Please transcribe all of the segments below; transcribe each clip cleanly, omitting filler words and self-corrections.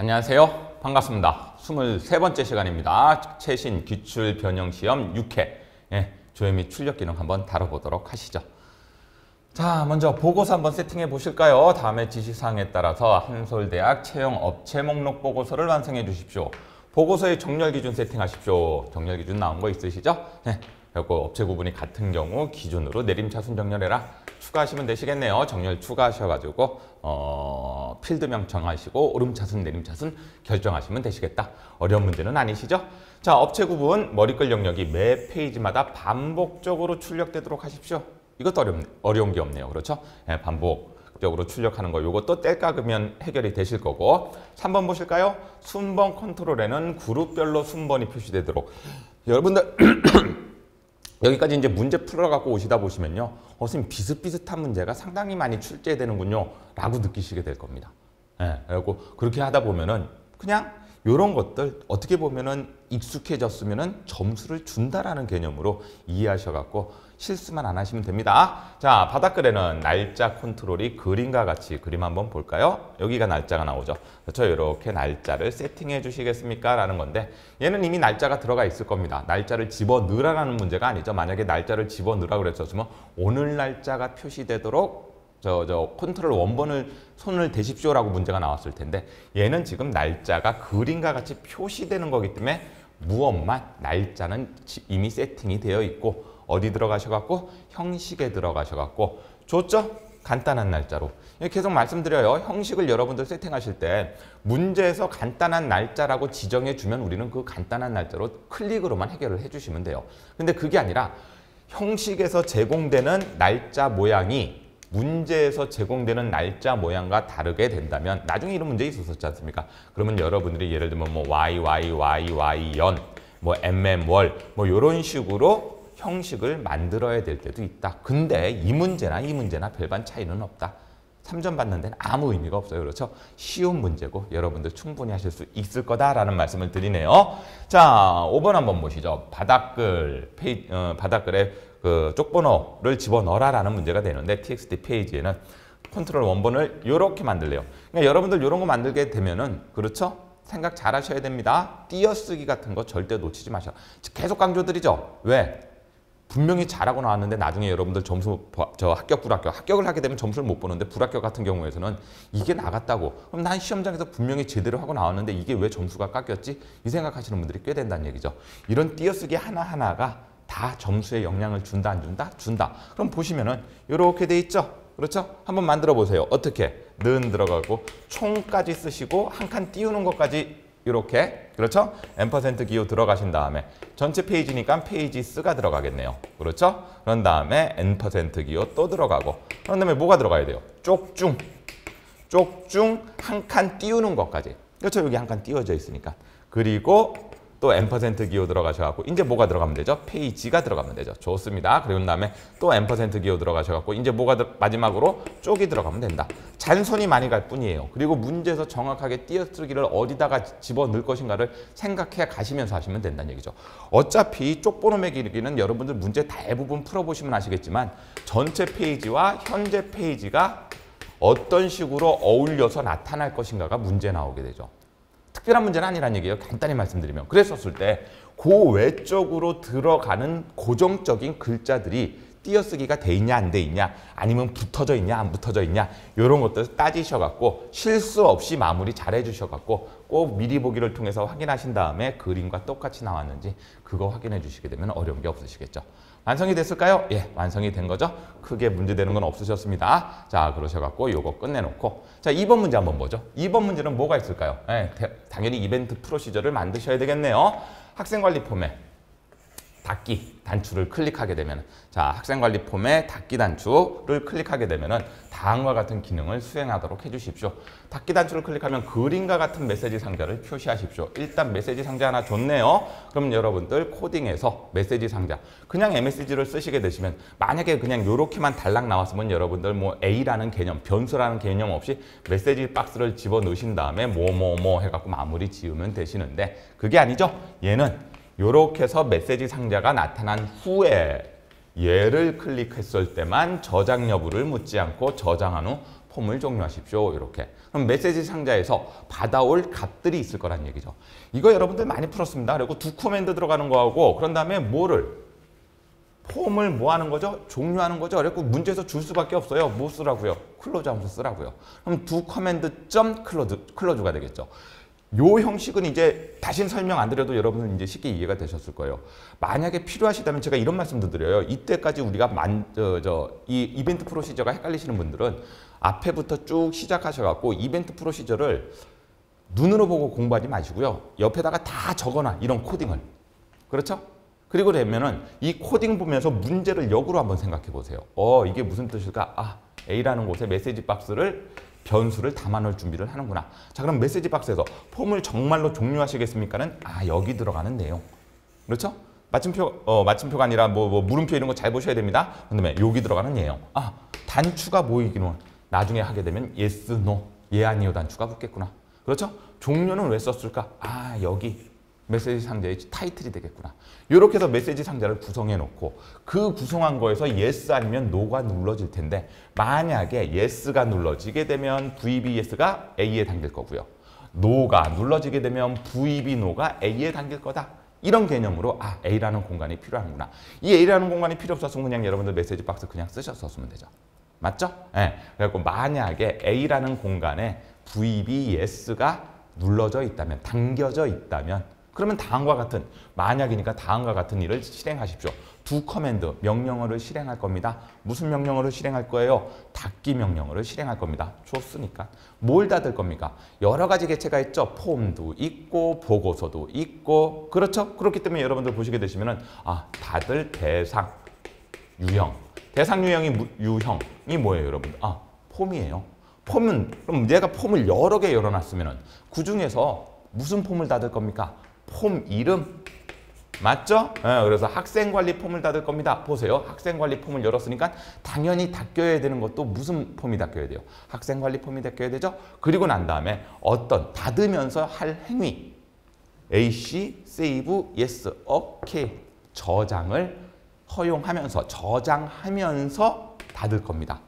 안녕하세요. 반갑습니다. 23번째 시간입니다. 최신 기출 변형 시험 6회 조회 출력 기능 한번 다뤄보도록 하시죠. 자, 먼저 보고서 한번 세팅해 보실까요? 다음의 지시사항에 따라서 한솔대학 채용 업체 목록 보고서를 완성해 주십시오. 보고서의 정렬 기준 세팅하십시오. 정렬 기준 나온 거 있으시죠? 그리고 업체 구분이 같은 경우 기준으로 내림차순 정렬해라. 추가하시면 되시겠네요. 정렬 추가하셔가지고 필드명 정하시고 오름차순 내림차순 결정하시면 되시겠다. 어려운 문제는 아니시죠? 자, 업체 구분 머리글 영역이 매 페이지마다 반복적으로 출력되도록 하십시오. 이것도 어려운 게 없네요. 그렇죠? 반복적으로 출력하는 거 요것도 뗄까 그러면 해결이 되실 거고. 3번 보실까요? 순번 컨트롤에는 그룹별로 순번이 표시되도록. 여러분들 여기까지 이제 문제 풀어갖고 오시다 보시면요. 선생님 비슷비슷한 문제가 상당히 많이 출제되는군요. 라고 느끼시게 될 겁니다. 그리고 그렇게 하다 보면은 그냥 이런 것들 어떻게 보면은 익숙해졌으면은 점수를 준다라는 개념으로 이해하셔갖고 실수만 안 하시면 됩니다. 자, 바닥글에는 날짜 컨트롤이 그림과 같이 그림 한번 볼까요? 여기가 날짜가 나오죠. 그렇죠? 이렇게 날짜를 세팅해 주시겠습니까? 라는 건데 얘는 이미 날짜가 들어가 있을 겁니다. 날짜를 집어넣으라는 문제가 아니죠. 만약에 날짜를 집어넣으라고 그랬었으면 오늘 날짜가 표시되도록 컨트롤 원본을 손을 대십시오라고 문제가 나왔을 텐데 얘는 지금 날짜가 그림과 같이 표시되는 거기 때문에 무엇만 날짜는 이미 세팅이 되어 있고 어디 들어가셔갖고 형식에 들어가셔갖고 좋죠? 간단한 날짜로 계속 말씀드려요. 형식을 여러분들 세팅하실 때 문제에서 간단한 날짜라고 지정해 주면 우리는 그 간단한 날짜로 클릭으로만 해결을 해주시면 돼요. 근데 그게 아니라 형식에서 제공되는 날짜 모양이 문제에서 제공되는 날짜 모양과 다르게 된다면 나중에 이런 문제 있었지 않습니까? 그러면 여러분들이 예를 들면 뭐 YYYY 연, 뭐 MM 월 뭐 이런 식으로 형식을 만들어야 될 때도 있다. 근데 이 문제나 별반 차이는 없다. 3점 받는 데는 아무 의미가 없어요. 그렇죠? 쉬운 문제고 여러분들 충분히 하실 수 있을 거다라는 말씀을 드리네요. 자, 5번 한번 보시죠. 바닥글에 그 쪽번호를 집어넣어라라는 문제가 되는데 txt 페이지에는 컨트롤 원본을 이렇게 만들래요. 그러니까 여러분들 이런 거 만들게 되면은 그렇죠? 생각 잘 하셔야 됩니다. 띄어쓰기 같은 거 절대 놓치지 마셔. 계속 강조드리죠. 왜? 분명히 잘하고 나왔는데 나중에 여러분들 점수 합격 불합격 합격을 하게 되면 점수를 못 보는데 불합격 같은 경우에서는 이게 나갔다고 그럼 난 시험장에서 분명히 제대로 하고 나왔는데 이게 왜 점수가 깎였지? 이 생각하시는 분들이 꽤 된다는 얘기죠. 이런 띄어쓰기 하나하나가 다 점수에 영향을 준다 안 준다? 준다. 그럼 보시면은 이렇게 돼 있죠? 그렇죠? 한번 만들어 보세요. 어떻게? 는 들어가고 총까지 쓰시고 한 칸 띄우는 것까지 이렇게 그렇죠? M% 기호 들어가신 다음에 전체 페이지니까 페이지 스가 들어가겠네요. 그렇죠? 그런 다음에 N% 기호 또 들어가고 그런 다음에 뭐가 들어가야 돼요? 쪽중 한 칸 띄우는 것까지. 그렇죠? 여기 한 칸 띄워져 있으니까. 그리고 또 N% 기호 들어가셔갖고 이제 뭐가 들어가면 되죠? 페이지가 들어가면 되죠. 좋습니다. 그리고 다음에 또 N% 기호 들어가셔갖고 이제 뭐가 마지막으로 쪽이 들어가면 된다. 잔손이 많이 갈 뿐이에요. 그리고 문제에서 정확하게 띄어쓰기를 어디다가 집어넣을 것인가를 생각해 가시면서 하시면 된다는 얘기죠. 어차피 쪽번호 매기기는 여러분들 문제 대부분 풀어보시면 아시겠지만 전체 페이지와 현재 페이지가 어떤 식으로 어울려서 나타날 것인가가 문제 나오게 되죠. 특별한 문제는 아니란 얘기예요. 간단히 말씀드리면. 그랬었을 때 그 외쪽으로 들어가는 고정적인 글자들이 띄어쓰기가 돼 있냐 안 돼 있냐 아니면 붙어져 있냐 안 붙어져 있냐 이런 것들 따지셔갖고 실수 없이 마무리 잘 해주셔갖고 꼭 미리 보기를 통해서 확인하신 다음에 그림과 똑같이 나왔는지 그거 확인해 주시게 되면 어려운 게 없으시겠죠. 완성이 됐을까요? 예, 완성이 된 거죠. 크게 문제되는 건 없으셨습니다. 자, 그러셔갖고 요거 끝내놓고 자, 2번 문제 한번 보죠. 2번 문제는 뭐가 있을까요? 예, 당연히 이벤트 프로시저를 만드셔야 되겠네요. 학생관리 폼에 닫기 단추를 클릭하게 되면 자, 학생관리 폼에 닫기 단추를 클릭하게 되면은 다음과 같은 기능을 수행하도록 해주십시오. 닫기 단추를 클릭하면 그림과 같은 메시지 상자를 표시하십시오. 일단 메시지 상자 하나 줬네요. 그럼 여러분들 코딩에서 메시지 상자 그냥 MSG를 쓰시게 되시면 만약에 그냥 이렇게만 달랑 나왔으면 여러분들 뭐 A라는 개념, 변수라는 개념 없이 메시지 박스를 집어넣으신 다음에 뭐뭐뭐 해갖고 마무리 지으면 되시는데 그게 아니죠. 얘는 이렇게 해서 메시지 상자가 나타난 후에 얘를 클릭했을 때만 저장 여부를 묻지 않고 저장한 후 폼을 종료하십시오. 이렇게. 그럼 메시지 상자에서 받아올 값들이 있을 거란 얘기죠. 이거 여러분들 많이 풀었습니다. 그리고 두 커맨드 들어가는 거하고 그런 다음에 뭐를? 폼을 뭐 하는 거죠? 종료하는 거죠. 그래서 문제에서 줄 수밖에 없어요. 뭐 쓰라고요? 클로즈 함수 쓰라고요. 그럼 두 커맨드 점 클로즈가 되겠죠. 요 형식은 이제 다시는 설명 안 드려도 여러분은 이제 쉽게 이해가 되셨을 거예요. 만약에 필요하시다면 제가 이런 말씀도 드려요. 이때까지 우리가 이 이벤트 프로시저가 헷갈리시는 분들은 앞에부터 쭉 시작하셔갖고 이벤트 프로시저를 눈으로 보고 공부하지 마시고요. 옆에다가 다 적어놔. 이런 코딩을. 그렇죠? 그리고 되면은 이 코딩 보면서 문제를 역으로 한번 생각해 보세요. 이게 무슨 뜻일까? 아, A라는 곳에 메시지 박스를 변수를 담아놓을 준비를 하는구나. 자, 그럼 메시지 박스에서 폼을 정말로 종료하시겠습니까는? 아, 여기 들어가는 내용. 그렇죠? 마침표가 아니라 물음표 이런 거 잘 보셔야 됩니다. 그다음에 여기 들어가는 내용. 아, 단추가 보이기는 나중에 하게 되면 yes, no, 예, 아니요 단추가 붙겠구나. 그렇죠? 종료는 왜 썼을까? 아, 여기 메시지 상자의 타이틀이 되겠구나. 이렇게 해서 메시지 상자를 구성해 놓고 그 구성한 거에서 yes 아니면 no가 눌러질 텐데 만약에 yes가 눌러지게 되면 VBS가 A에 당길 거고요. no가 눌러지게 되면 VB no가 A에 당길 거다. 이런 개념으로 아, A라는 공간이 필요하구나. 이 A라는 공간이 필요 없었으면 그냥 여러분들 메시지 박스 그냥 쓰셨었으면 되죠. 맞죠? 네. 그래서 만약에 A라는 공간에 VBS가 눌러져 있다면, 당겨져 있다면 그러면 다음과 같은, 만약이니까 다음과 같은 일을 실행하십시오. 두 커맨드, 명령어를 실행할 겁니다. 무슨 명령어를 실행할 거예요? 닫기 명령어를 실행할 겁니다. 줬으니까. 뭘 닫을 겁니까? 여러 가지 개체가 있죠. 폼도 있고 보고서도 있고 그렇죠? 그렇기 때문에 여러분들 보시게 되시면은 아, 닫을 대상, 유형. 대상 유형이 뭐예요, 여러분? 아, 폼이에요. 폼은 그럼 내가 폼을 여러 개 열어놨으면은 그 중에서 무슨 폼을 닫을 겁니까? 폼 이름 맞죠? 네, 그래서 학생관리 폼을 닫을 겁니다. 보세요. 학생관리 폼을 열었으니까 당연히 닫혀야 되는 것도 무슨 폼이 닫혀야 돼요? 학생관리 폼이 닫혀야 되죠? 그리고 난 다음에 어떤 닫으면서 할 행위 AC, save, yes, OK 저장을 허용하면서 저장하면서 닫을 겁니다.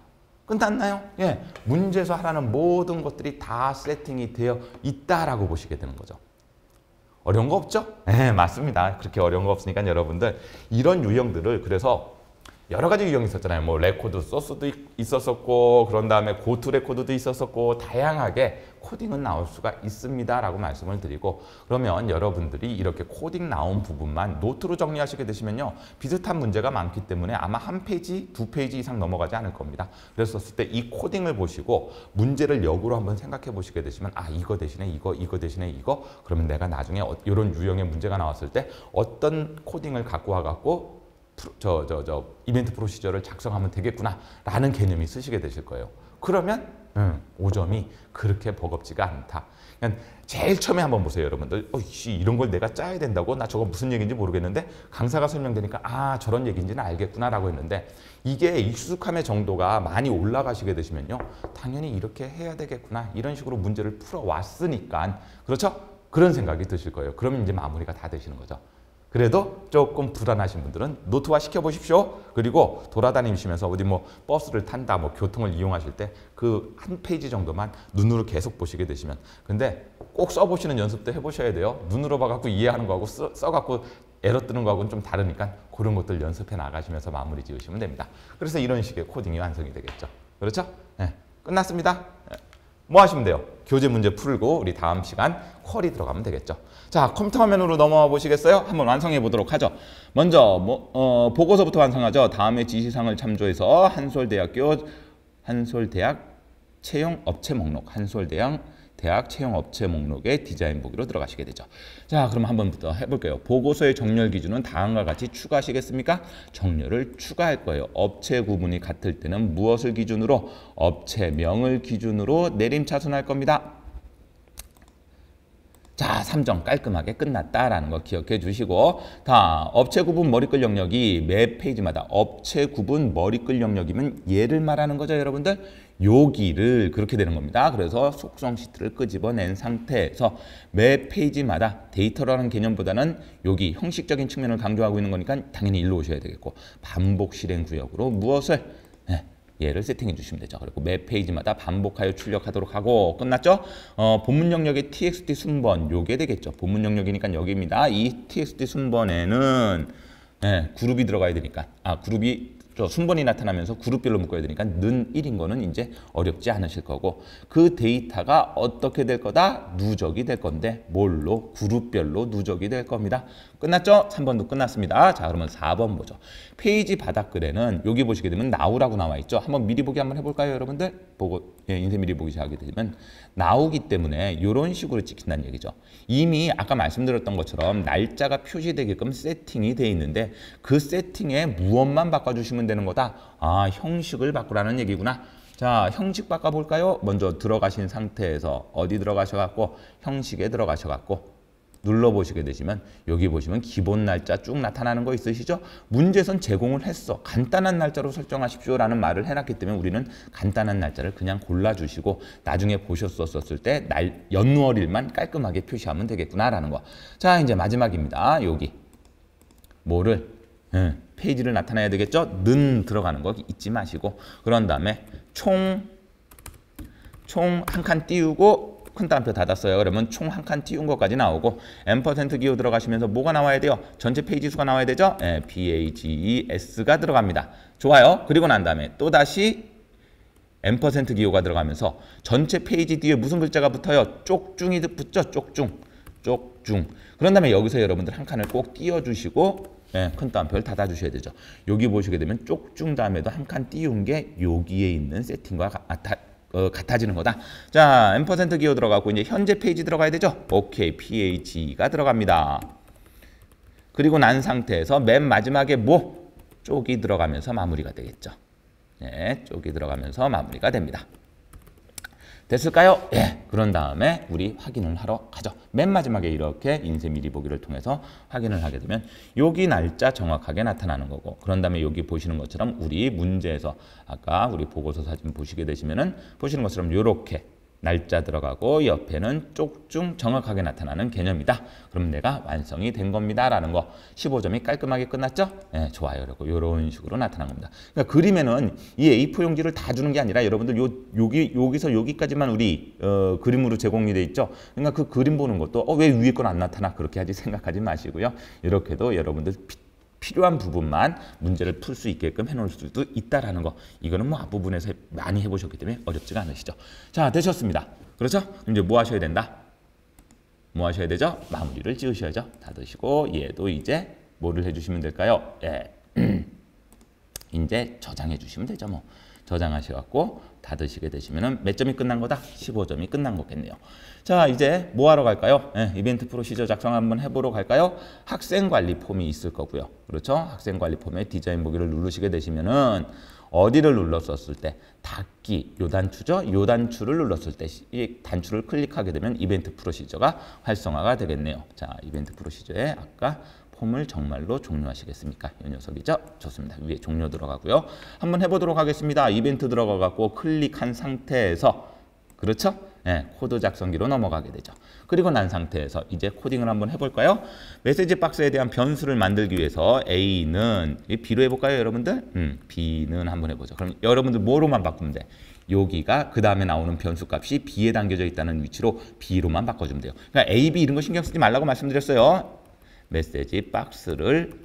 끝났나요? 예, 문제에서 하라는 모든 것들이 다 세팅이 되어 있다라고 보시게 되는 거죠. 어려운 거 없죠? 네, 맞습니다. 그렇게 어려운 거 없으니까 여러분들 이런 유형들을 그래서 여러 가지 유형이 있었잖아요. 뭐 레코드 소스도 있었었고 그런 다음에 고투 레코드도 있었었고 다양하게 코딩은 나올 수가 있습니다라고 말씀을 드리고 그러면 여러분들이 이렇게 코딩 나온 부분만 노트로 정리하시게 되시면요. 비슷한 문제가 많기 때문에 아마 한 페이지, 두 페이지 이상 넘어가지 않을 겁니다. 그랬었을 때 이 코딩을 보시고 문제를 역으로 한번 생각해 보시게 되시면 아, 이거 대신에 이거 대신에 이거 그러면 내가 나중에 이런 유형의 문제가 나왔을 때 어떤 코딩을 갖고 와갖고 이벤트 프로시저를 작성하면 되겠구나 라는 개념이 쓰시게 되실 거예요. 그러면 5점이 그렇게 버겁지가 않다. 그냥 제일 처음에 한번 보세요, 여러분들. 이런 걸 내가 짜야 된다고? 나 저거 무슨 얘기인지 모르겠는데 강사가 설명되니까 아, 저런 얘기인지는 알겠구나 라고 했는데 이게 익숙함의 정도가 많이 올라가시게 되시면요. 당연히 이렇게 해야 되겠구나. 이런 식으로 문제를 풀어왔으니까 그렇죠? 그런 생각이 드실 거예요. 그러면 이제 마무리가 다 되시는 거죠. 그래도 조금 불안하신 분들은 노트화 시켜보십시오. 그리고 돌아다니시면서 어디 뭐 버스를 탄다, 뭐 교통을 이용하실 때 그 한 페이지 정도만 눈으로 계속 보시게 되시면 근데 꼭 써보시는 연습도 해보셔야 돼요. 눈으로 봐갖고 이해하는 거하고 써갖고 에러 뜨는 거하고는 좀 다르니까 그런 것들 연습해 나가시면서 마무리 지으시면 됩니다. 그래서 이런 식의 코딩이 완성이 되겠죠. 그렇죠? 네, 끝났습니다. 뭐 하시면 돼요? 교재 문제 풀고 우리 다음 시간 쿼리 들어가면 되겠죠. 자, 컴퓨터 화면으로 넘어와 보시겠어요? 한번 완성해 보도록 하죠. 먼저 보고서부터 완성하죠. 다음에 지시사항을 참조해서 한솔대학 채용 업체 목록, 한솔대학 채용 업체 목록의 디자인 보기로 들어가시게 되죠. 자, 그럼 한번부터 해볼게요. 보고서의 정렬 기준은 다음과 같이 추가하시겠습니까? 정렬을 추가할 거예요. 업체 구분이 같을 때는 무엇을 기준으로? 업체명을 기준으로 내림차순할 겁니다. 자, 3점 깔끔하게 끝났다라는 거 기억해 주시고, 다 업체 구분 머리끌 영역이 매 페이지마다 업체 구분 머리끌 영역이면 얘를 말하는 거죠, 여러분들. 여기를 그렇게 되는 겁니다. 그래서 속성 시트를 끄집어낸 상태에서 매 페이지마다 데이터라는 개념보다는 여기 형식적인 측면을 강조하고 있는 거니까 당연히 일로 오셔야 되겠고, 반복 실행 구역으로 무엇을 얘를 세팅해 주시면 되죠. 그리고 매 페이지마다 반복하여 출력하도록 하고 끝났죠? 본문 영역의 txt 순번 요게 되겠죠. 본문 영역이니까 여기입니다. 이 txt 순번에는 그룹이 들어가야 되니까 그룹이 순번이 나타나면서 그룹별로 묶어야 되니까 는 1인 거는 이제 어렵지 않으실 거고, 그 데이터가 어떻게 될 거다? 누적이 될 건데 뭘로? 그룹별로 누적이 될 겁니다. 끝났죠? 3번도 끝났습니다. 자, 그러면 4번 보죠. 페이지 바닥글에는 여기 보시게 되면 나우라고 나와 있죠. 한번 미리 보기 한번 해볼까요, 여러분들? 보고 인쇄 미리 보기 시작하게 되면 나오기 때문에 이런 식으로 찍힌다는 얘기죠. 이미 아까 말씀드렸던 것처럼 날짜가 표시되게끔 세팅이 돼 있는데 그 세팅에 무엇만 바꿔주시면 되는 거다? 형식을 바꾸라는 얘기구나. 자, 형식 바꿔볼까요? 먼저 들어가신 상태에서 어디 들어가셔갖고 형식에 들어가셔갖고 눌러보시게 되시면 여기 보시면 기본 날짜 쭉 나타나는 거 있으시죠? 문제선 제공을 했어. 간단한 날짜로 설정하십시오 라는 말을 해놨기 때문에 우리는 간단한 날짜를 그냥 골라주시고 나중에 보셨었을 때 연월일만 깔끔하게 표시하면 되겠구나 라는 거. 자, 이제 마지막입니다. 여기 뭐를 페이지를 나타내야 되겠죠? 는 들어가는 거 잊지 마시고, 그런 다음에 총 한 칸 띄우고 큰 따옴표 닫았어요. 그러면 총 한 칸 띄운 것까지 나오고 M% 기호 들어가시면서 뭐가 나와야 돼요? 전체 페이지 수가 나와야 되죠? PAGES가 들어갑니다. 좋아요. 그리고 난 다음에 또다시 M% 기호가 들어가면서 전체 페이지 뒤에 무슨 글자가 붙어요? 쪽중이 붙죠? 쪽중. 그런 다음에 여기서 여러분들 한 칸을 꼭 띄워주시고 큰 따옴표를 닫아주셔야 되죠. 여기 보시게 되면 쪽중 다음에도 한 칸 띄운 게 여기에 있는 세팅과 같아지는 거다. 자, M% 기호 들어가고 이제 현재 페이지 들어가야 되죠. 오케이, PH가 들어갑니다. 그리고 난 상태에서 맨 마지막에 쪽이 들어가면서 마무리가 되겠죠. 쪽이 들어가면서 마무리가 됩니다. 됐을까요? 그런 다음에 우리 확인을 하러 가죠. 맨 마지막에 이렇게 인쇄 미리 보기를 통해서 확인을 하게 되면 여기 날짜 정확하게 나타나는 거고, 그런 다음에 여기 보시는 것처럼 우리 문제에서 아까 우리 보고서 사진 보시게 되시면은 보시는 것처럼 이렇게 날짜 들어가고 옆에는 쪽중 정확하게 나타나는 개념이다. 그럼 내가 완성이 된 겁니다. 라는 거. 15점이 깔끔하게 끝났죠? 좋아요. 그리고 이런 식으로 나타난 겁니다. 그러니까 그림에는 이 A4 용지를 다 주는 게 아니라 여러분들 여기서 여기까지만 우리 그림으로 제공이 돼 있죠? 그러니까 그 그림 보는 것도 왜 위에 건 안 나타나? 그렇게 하지 생각하지 마시고요. 이렇게도 여러분들 필요한 부분만 문제를 풀 수 있게끔 해놓을 수도 있다라는 거. 이거는 뭐 앞부분에서 많이 해보셨기 때문에 어렵지가 않으시죠. 자, 되셨습니다. 그렇죠? 이제 뭐 하셔야 된다? 뭐 하셔야 되죠? 마무리를 지으셔야죠. 닫으시고 얘도 이제 뭐를 해주시면 될까요? 이제 저장해 주시면 되죠. 뭐 저장하셔갖고 닫으시게 되시면은 몇 점이 끝난 거다? 15점이 끝난 거겠네요. 자, 이제 뭐 하러 갈까요? 이벤트 프로시저 작성 한번 해보러 갈까요? 학생 관리 폼이 있을 거고요. 그렇죠? 학생 관리 폼에 디자인 보기를 누르시게 되시면은 어디를 눌렀었을 때 닫기 요 단추죠? 요 단추를 눌렀을 때 이 단추를 클릭하게 되면 이벤트 프로시저가 활성화가 되겠네요. 자, 이벤트 프로시저에 아까 폼을 정말로 종료하시겠습니까? 이 녀석이죠? 좋습니다. 위에 종료 들어가고요. 한번 해보도록 하겠습니다. 이벤트 들어가갖고 클릭한 상태에서 그렇죠? 코드 작성기로 넘어가게 되죠. 그리고 난 상태에서 이제 코딩을 한번 해볼까요? 메시지 박스에 대한 변수를 만들기 위해서 A는 B로 해볼까요, 여러분들? B는 한번 해보죠. 그럼 여러분들 뭐로만 바꾸면 돼? 여기가 그 다음에 나오는 변수 값이 B에 담겨져 있다는 위치로 B로만 바꿔주면 돼요. 그러니까 A, B 이런 거 신경 쓰지 말라고 말씀드렸어요. 메시지 박스를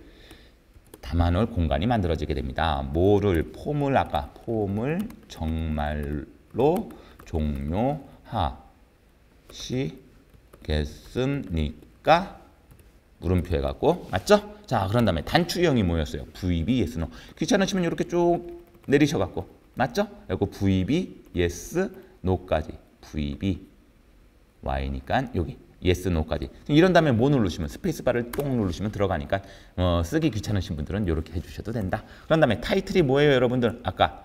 담아놓을 공간이 만들어지게 됩니다. 폼을 아까 폼을 정말로 종료하시겠습니까? 물음표 해갖고 맞죠? 자, 그런 다음에 단추형이 뭐였어요? VB, yes, no. 귀찮으시면 이렇게 쭉 내리셔갖고 맞죠? 그리고 VB, yes, no까지 VB, y니까 여기 yes, no까지. 이런 다음에 뭐 누르시면 스페이스바를 똥 누르시면 들어가니까 쓰기 귀찮으신 분들은 이렇게 해주셔도 된다. 그런 다음에 타이틀이 뭐예요, 여러분들? 아까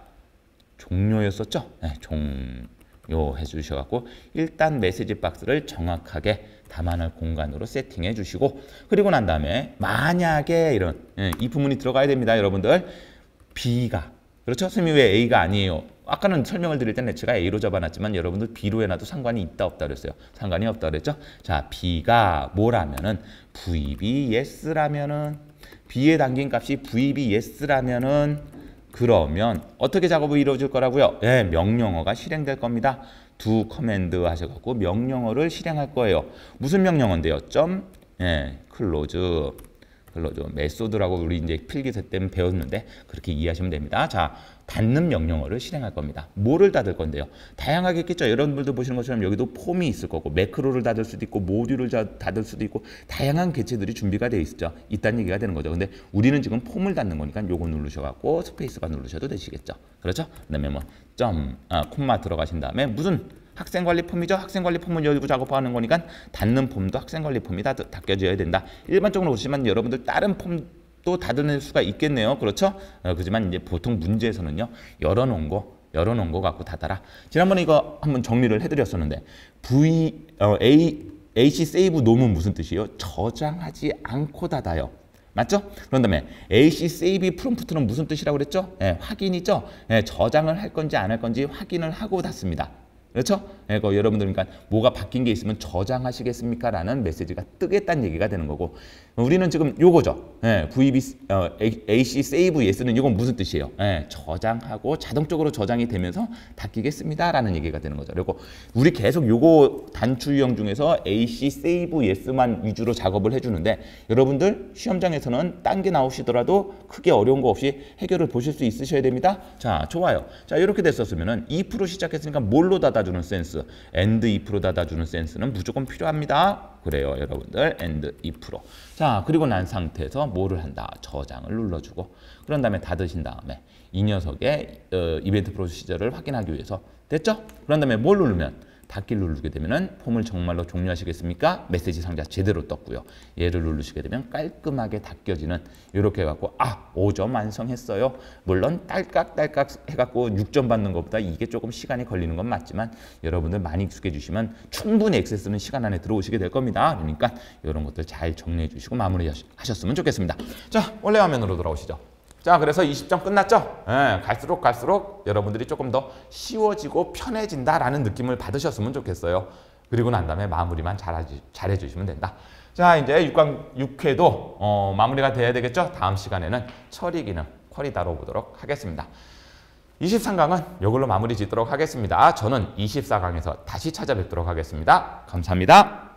종료였었죠? 종료. 요 해주셔갖고 일단 메시지 박스를 정확하게 담아낼 공간으로 세팅해 주시고 그리고 난 다음에 만약에 이런 이 부분이 들어가야 됩니다. 여러분들 B가 그렇죠? 선생님이 왜 A가 아니에요? 아까는 설명을 드릴 때는 제가 A로 잡아놨지만 여러분들 B로 해놔도 상관이 있다 없다 그랬어요. 상관이 없다 그랬죠? 자, B가 뭐라면은 VB yes라면은 B에 담긴 값이 VB yes라면은 그러면 어떻게 작업이 이루어질 거라고요? 예, 명령어가 실행될 겁니다. do 커맨드 하셔갖고 명령어를 실행할 거예요. 무슨 명령어인데요? close 메소드라고 우리 이제 필기세 때문에 배웠는데 그렇게 이해하시면 됩니다. 자, 닫는 명령어를 실행할 겁니다. 뭐를 닫을 건데요? 다양하게 있겠죠. 여러분들도 보시는 것처럼 여기도 폼이 있을 거고 매크로를 닫을 수도 있고 모듈을 닫을 수도 있고 다양한 개체들이 준비가 되어 있죠. 있다는 얘기가 되는 거죠. 근데 우리는 지금 폼을 닫는 거니까 요거 누르셔갖고 스페이스바 누르셔도 되시겠죠. 그렇죠? 그다음에 뭐 콤마 들어가신 다음에 무슨 학생관리 폼이죠. 학생관리 폼은 열고 작업하는 거니까 닫는 폼도 학생관리 폼이 닫혀져야 된다. 일반적으로 보시면 여러분들 다른 폼도 닫을 수가 있겠네요. 그렇죠? 그렇지만 이제 보통 문제에서는요. 열어놓은 거 갖고 닫아라. 지난번에 이거 한번 정리를 해드렸었는데 AC 세이브 노는 무슨 뜻이에요? 저장하지 않고 닫아요. 맞죠? 그런 다음에 AC 세이브 프롬프트는 무슨 뜻이라고 그랬죠? 확인이죠? 저장을 할 건지 안 할 건지 확인을 하고 닫습니다. 그렇죠? 여러분들 그러니까 뭐가 바뀐 게 있으면 저장하시겠습니까? 라는 메시지가 뜨겠다는 얘기가 되는 거고 우리는 지금 요거죠. AC save yes는 이건 무슨 뜻이에요? 저장하고 자동적으로 저장이 되면서 닫히겠습니다. 라는 얘기가 되는 거죠. 그리고 우리 계속 요거 단추 유형 중에서 AC save yes만 위주로 작업을 해주는데 여러분들 시험장에서는 딴 게 나오시더라도 크게 어려운 거 없이 해결을 보실 수 있으셔야 됩니다. 자, 좋아요. 자, 이렇게 됐었으면은 2% 시작했으니까 뭘로 닫아주는 센스, and 2% 닫아주는 센스는 무조건 필요합니다. 그래요, 여러분들. and 2%. 자, 그리고 난 상태에서 뭐를 한다? 저장을 눌러주고 그런 다음에 닫으신 다음에 이 녀석의 이벤트 프로시저를 확인하기 위해서 됐죠? 그런 다음에 뭘 누르면 닫기를 누르게 되면은 폼을 정말로 종료하시겠습니까? 메시지 상자 제대로 떴고요. 얘를 누르시게 되면 깔끔하게 닫혀지는 이렇게 해갖고 5점 완성했어요. 물론 딸깍딸깍 해갖고 6점 받는 것보다 이게 조금 시간이 걸리는 건 맞지만 여러분들 많이 익숙해지시면 충분히 액세스는 시간 안에 들어오시게 될 겁니다. 그러니까 이런 것들 잘 정리해 주시고 마무리 하셨으면 좋겠습니다. 자, 원래 화면으로 돌아오시죠. 자, 그래서 20점 끝났죠? 갈수록 여러분들이 조금 더 쉬워지고 편해진다라는 느낌을 받으셨으면 좋겠어요. 그리고 난 다음에 마무리만 잘 해주시면 된다. 자, 이제 6회도 마무리가 돼야 되겠죠? 다음 시간에는 처리 기능, 쿼리 다뤄보도록 하겠습니다. 23강은 이걸로 마무리 짓도록 하겠습니다. 저는 24강에서 다시 찾아뵙도록 하겠습니다. 감사합니다.